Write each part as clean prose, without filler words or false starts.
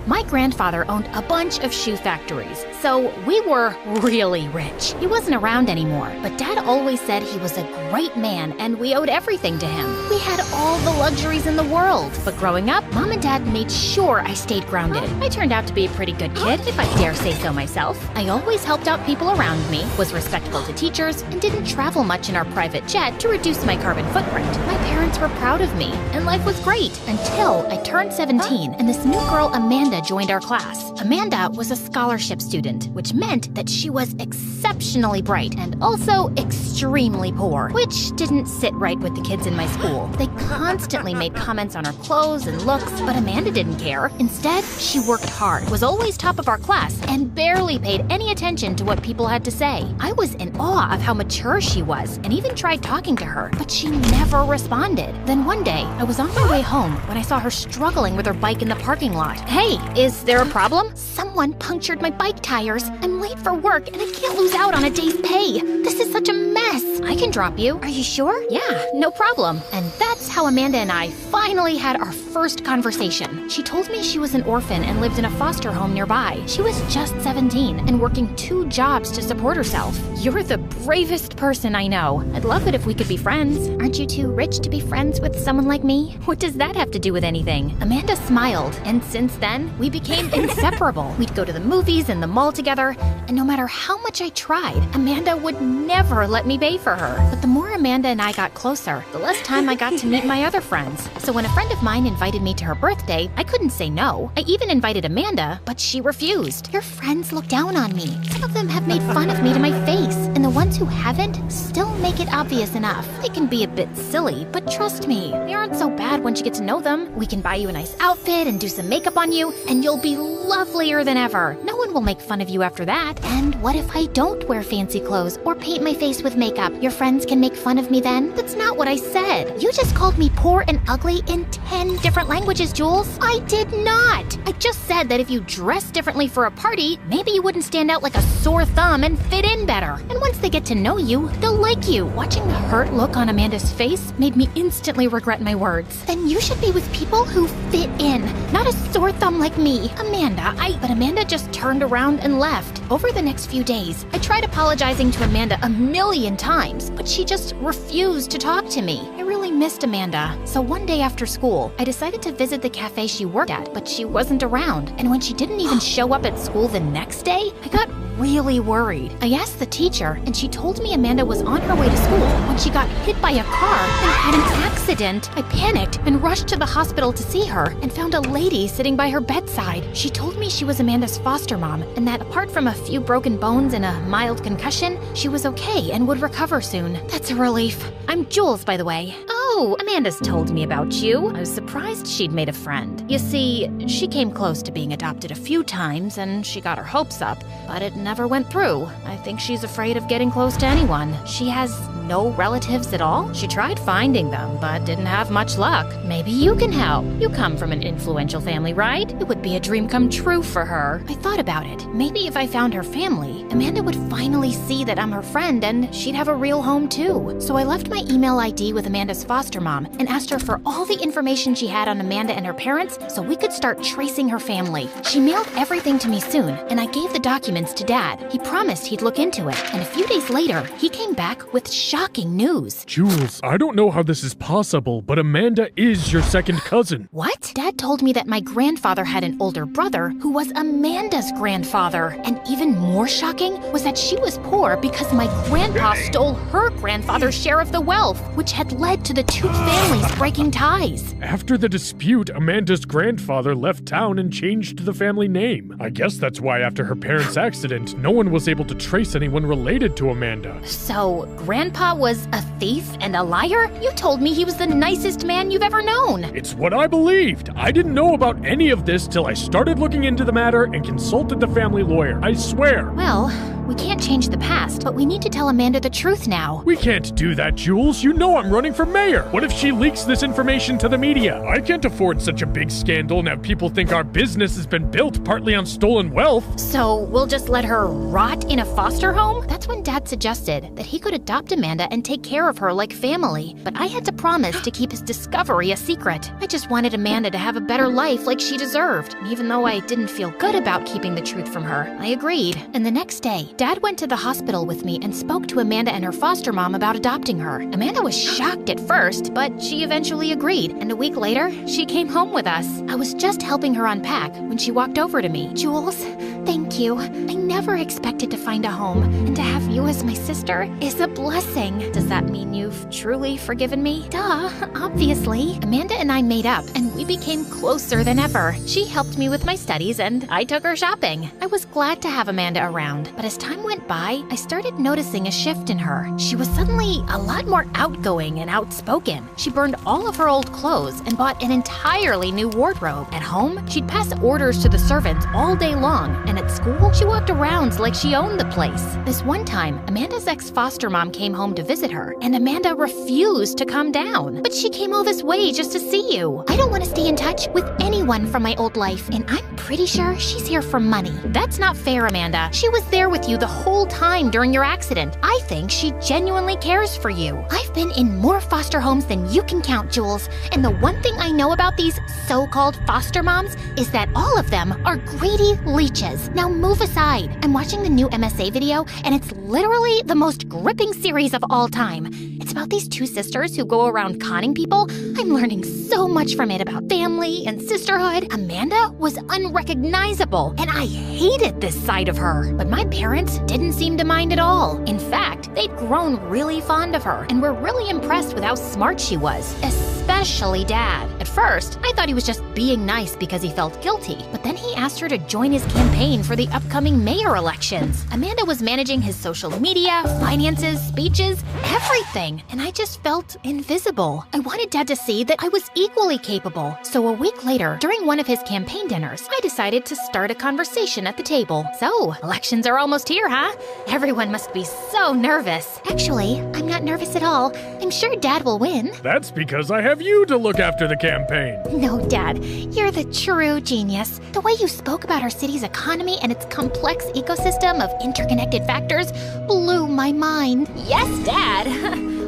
My grandfather owned a bunch of shoe factories, so we were really rich. He wasn't around anymore, but Dad always said he was a great man and we owed everything to him. We had all the luxuries in the world, but growing up, Mom and Dad made sure I stayed grounded. I turned out to be a pretty good kid, if I dare say so myself. I always helped out people around me, was respectful to teachers, and didn't travel much in our private jet to reduce my carbon footprint. My parents were proud of me, and life was great until I turned 17 and this new girl Amanda joined our class. Amanda was a scholarship student, which meant that she was exceptionally bright and also extremely poor, which didn't sit right with the kids in my school. They constantly made comments on her clothes and looks, but Amanda didn't care. Instead, she worked hard, was always top of our class, and barely paid any attention to what people had to say. I was in awe of how mature she was and even tried talking to her, but she never responded. Then one day, I was on my way home when I saw her struggling with her bike in the parking lot. Hey, is there a problem? Someone punctured my bike tires. I'm late for work and I can't lose out on a day's pay. This is such a mess. I can drop you. Are you sure? Yeah, no problem. And that's how Amanda and I finally had our first conversation. She told me she was an orphan and lived in a foster home nearby. She was just 17 and working 2 jobs to support herself. You're the bravest person I know. I'd love it if we could be friends. Aren't you too rich to be friends with someone like me? What does that have to do with anything? Amanda smiled, and since then, we became inseparable. We'd go to the movies and the mall together, and no matter how much I tried, Amanda would never let me pay for her. But the more Amanda and I got closer, the less time I got to meet my other friends. So when a friend of mine invited me to her birthday, I couldn't say no. I even invited Amanda, but she refused. Your friends look down on me. Some of them have made fun of me to my face, and the ones who haven't still make it obvious enough. They can be a bit silly, but trust me, they aren't so bad once you get to know them. We can buy you a nice outfit and do some makeup on you, and you'll be lovelier than ever. No one will make fun of you after that. And what if I don't wear fancy clothes or paint my face with makeup? Your friends can make fun of me then? That's not what I said. You just called me poor and ugly in 10 different languages, Jules. I did not. I just said that if you dress differently for a party, maybe you wouldn't stand out like a sore thumb and fit in better. And once they get to know you, they'll like you. Watching the hurt look on Amanda's face made me instantly regret my words. Then you should be with people who fit in, not a sore thumb like me. But Amanda just turned around and left. Over the next few days, I tried apologizing to Amanda a million times, but she just refused to talk to me. I really missed Amanda. So one day after school, I decided to visit the cafe she worked at, but she wasn't around. And when she didn't even show up at school the next day, I got really worried. I asked the teacher, and she told me Amanda was on her way to school when she got hit by a car and had an accident. I panicked and rushed to the hospital to see her and found a lady sitting by her bedside. She told me she was Amanda's foster mom and that apart from a few broken bones and a mild concussion, she was okay and would recover soon. That's a relief. I'm Jules, by the way. Oh, Amanda's told me about you. I was surprised she'd made a friend. You see, she came close to being adopted a few times and she got her hopes up, but it never went through. I think she's afraid of getting close to anyone. She has no relatives at all? She tried finding them, but didn't have much luck. Maybe you can help. You come from an influential family, right? It would be a dream come true for her. I thought about it. Maybe if I found her family, Amanda would finally see that I'm her friend and she'd have a real home too. So I left my email ID with Amanda's foster mom and asked her for all the information she had on Amanda and her parents so we could start tracing her family. She mailed everything to me soon, and I gave the documents to Dad. He promised he'd look into it, and a few days later, he came back with shocking news. Jules, I don't know how this is possible, but Amanda is your second cousin. What? Dad told me that my grandfather had an older brother who was Amanda's grandfather. And even more shocking was that she was poor because my grandpa stole her grandfather's share of the wealth, which had led to the two families breaking ties. After the dispute, Amanda's grandfather left town and changed the family name. I guess that's why after her parents' accident, no one was able to trace anyone related to Amanda. So, Grandpa was a thief and a liar? You told me he was the nicest man you've ever known. It's what I believed. I didn't know about any of this till I started looking into the matter and consulted the family lawyer. I swear. Well, We can't change the past, but we need to tell Amanda the truth now. We can't do that, Jules. You know I'm running for mayor. What if she leaks this information to the media? I can't afford such a big scandal and have people think our business has been built partly on stolen wealth. So we'll just let her rot in a foster home? That's when Dad suggested that he could adopt Amanda and take care of her like family. But I had to promise to keep his discovery a secret. I just wanted Amanda to have a better life like she deserved. Even though I didn't feel good about keeping the truth from her, I agreed. And the next day, Dad went to the hospital with me and spoke to Amanda and her foster mom about adopting her. Amanda was shocked at first, but she eventually agreed. And a week later, she came home with us. I was just helping her unpack when she walked over to me. Jules, thank you. I never expected to find a home, and to have you as my sister is a blessing. Does that mean you've truly forgiven me? Duh, obviously. Amanda and I made up, and we became closer than ever. She helped me with my studies, and I took her shopping. I was glad to have Amanda around, but as time went by, I started noticing a shift in her. She was suddenly a lot more outgoing and outspoken. She burned all of her old clothes and bought an entirely new wardrobe. At home, she'd pass orders to the servants all day long, and at school, she walked around like she owned the place. This one time, Amanda's ex-foster mom came home to visit her, and Amanda refused to come down. But she came all this way just to see you. I don't want to stay in touch with anyone from my old life, and I'm pretty sure she's here for money. That's not fair, Amanda. She was there with you the whole time during your accident. I think she genuinely cares for you. I've been in more foster homes than you can count, Jules, and the one thing I know about these so-called foster moms is that all of them are greedy leeches. Now move aside. I'm watching the new MSA video, and it's literally the most gripping series of all time. It's about these two sisters who go around conning people. I'm learning so much from it about family and sisterhood. Amanda was unrecognizable, and I hated this side of her. But my parents didn't seem to mind at all. In fact, they'd grown really fond of her and were really impressed with how smart she was, especially Dad. At first, I thought he was just being nice because he felt guilty, but then he asked her to join his campaign for the upcoming mayor elections. Amanda was managing his social media, finances, speeches, everything, and I just felt invisible. I wanted Dad to see that I was equally capable. So a week later, during one of his campaign dinners, I decided to start a conversation at the table. So, elections are almost here, huh? Everyone must be so nervous. Actually, I'm not nervous at all. I'm sure Dad will win. That's because I have you to look after the campaign. No, Dad, you're the true genius. The way you spoke about our city's economy and its complex ecosystem of interconnected factors blew my mind. Yes, Dad.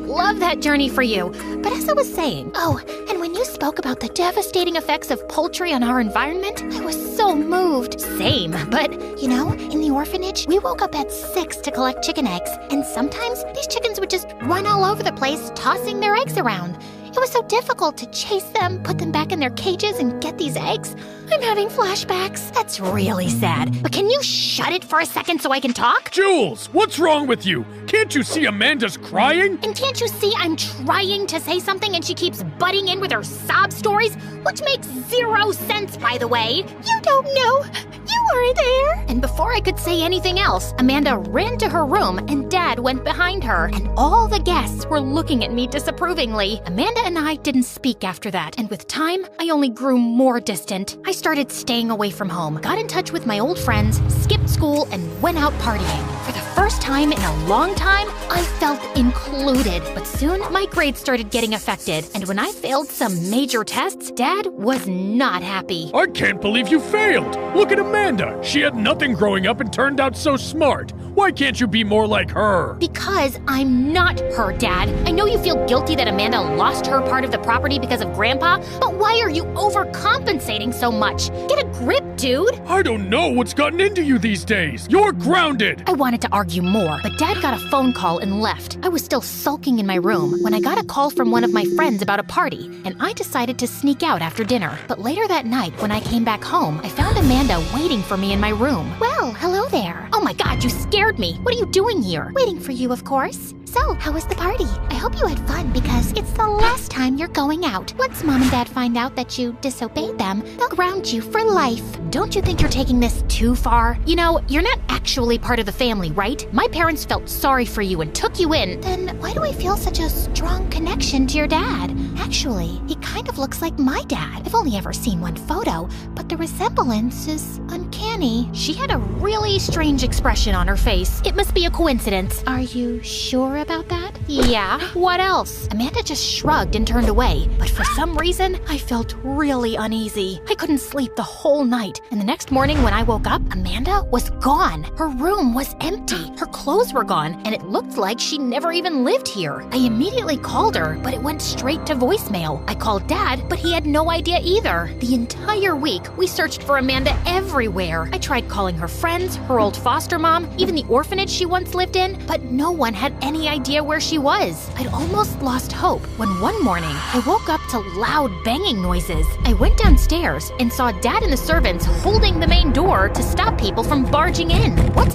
Love that journey for you. But as I was saying, and when you spoke about the devastating effects of poultry on our environment, I was so moved. Same, but you know, in the orphanage, we woke up at 6 to collect chicken eggs, and sometimes these chickens would just run all over the place, tossing their eggs around. It was so difficult to chase them, put them back in their cages, and get these eggs. I'm having flashbacks. That's really sad. But can you shut it for a second so I can talk? Jules, what's wrong with you? Can't you see Amanda's crying? And can't you see I'm trying to say something and she keeps butting in with her sob stories? Which makes zero sense, by the way. You don't know. You weren't there. And before I could say anything else, Amanda ran to her room and Dad went behind her. And all the guests were looking at me disapprovingly. Amanda and I didn't speak after that. And with time, I only grew more distant. I started staying away from home, got in touch with my old friends, skipped school, and went out partying. For the first time in a long time, I felt included. But soon, my grades started getting affected. And when I failed some major tests, Dad was not happy. I can't believe you failed. Look at Amanda. She had nothing growing up and turned out so smart. Why can't you be more like her? Because I'm not her, Dad. I know you feel guilty that Amanda lost her part of the property because of Grandpa, but why are you overcompensating so much? Get a grip, dude. I don't know what's gotten into you these days. You're grounded. I wanted to argue more, but Dad got a phone call and left. I was still sulking in my room when I got a call from one of my friends about a party, and I decided to sneak out after dinner. But later that night, when I came back home, I found Amanda waiting for me in my room. Well, hello there. Oh my God, you scared me. What are you doing here? Waiting for you, of course. So, how was the party? I hope you had fun because it's the last time you're going out. Once Mom and Dad find out that you disobeyed them, they'll ground you for life. Don't you think you're taking this too far? You know, you're not actually part of the family, right? My parents felt sorry for you and took you in. Then why do I feel such a strong connection to your dad? Actually, he kind of looks like my dad. I've only ever seen one photo, but the resemblance is uncanny. She had a really strange expression on her face. It must be a coincidence. Are you sure about that? Yeah, what else? Amanda just shrugged and turned away, but for some reason, I felt really uneasy. I couldn't sleep the whole night, and the next morning when I woke up, Amanda was gone. Her room was empty. Her clothes were gone, and it looked like she never even lived here. I immediately called her, but it went straight to voicemail. I called Dad, but he had no idea either. The entire week, we searched for Amanda everywhere. I tried calling her friends, her old foster mom, even the orphanage she once lived in, but no one had any idea where she was. I'd almost lost hope when one morning, I woke up to loud banging noises. I went downstairs and saw Dad and the servants holding the main door to stop people from barging in. What's